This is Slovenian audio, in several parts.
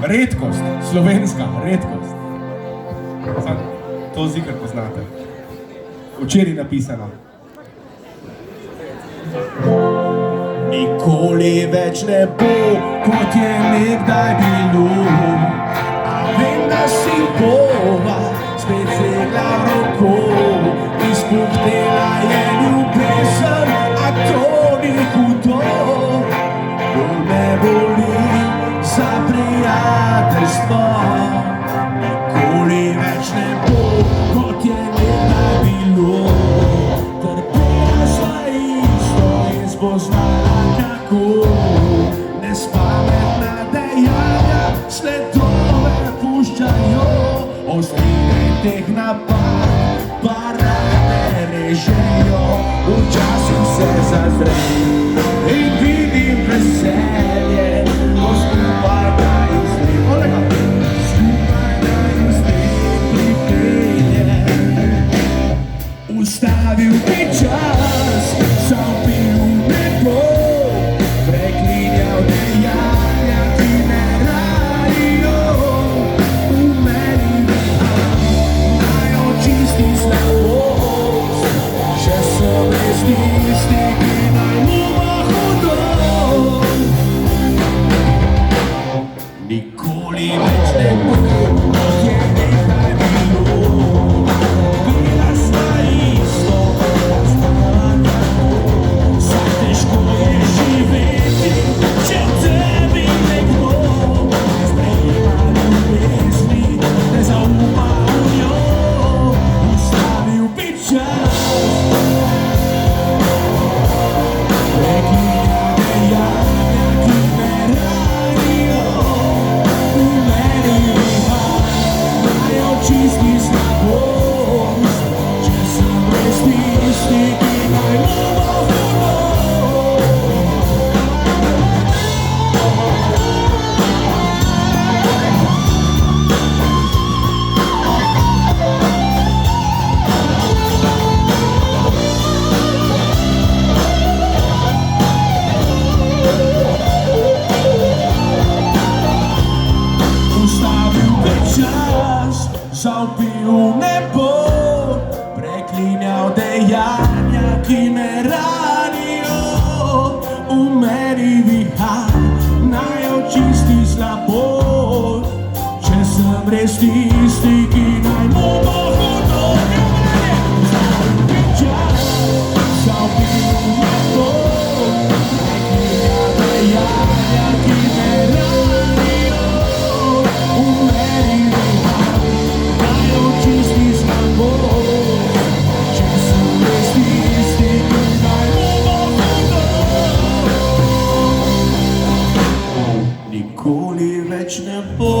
Redkost, slovenska redkost. Sam to zikr poznate. Včeraj napisano. Nikoli več ne bo, kot je nekdaj bilo. A vem, da si bova spet segla roko. Izpuhtela je ljubezen, a to ni hudo. Bolj me boli za prijateljstvo. Nikoli več ne bo, kot je nekdaj bilo. Trpela sva isto in spoznala kako nespametna dejanja sledove puščajo. Ostrine teh napad pa rane režejo. Včasih se zazrem in vidim veselje, ko skupaj naju svet pripelje. Ustavil bi čas, zapil nebo, preklinjal dejanja, ki me ranijo. V meni naj očisti slabost, če sem res tisti, ki naj ima hudo. Nikoli več ne bo, kot je nekdaj bilo. Bila sva isto, poznala kako. Saj težko je živeti, če tebi nekdo ne sprejema ljubezni, ne zaupa v njo. Ustavil bi čas, preklinjal dejanja, ki me ranijo. V meni naj očisti slabost, če sem res tisti, ki naj ima hudo. Ustavil bi čas, zavpil nebo, preklinjal dejanja, ki me ranijo. V meni vihar naj očisti slabost, če sem res tisti, ki naj mu bo hudo. Ustavil bi čas, zavpil nebo, preklinjal dejanja, ki me ranijo. V meni vihar naj očisti slabost, če sem res tisti, ki naj mu bo hudo. Nikoli več ne bo,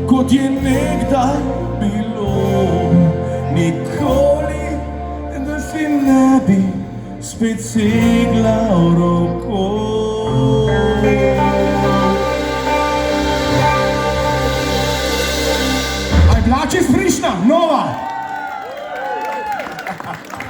kot je nekdaj bilo. Nikoli, da si ne bi spet segla v roko.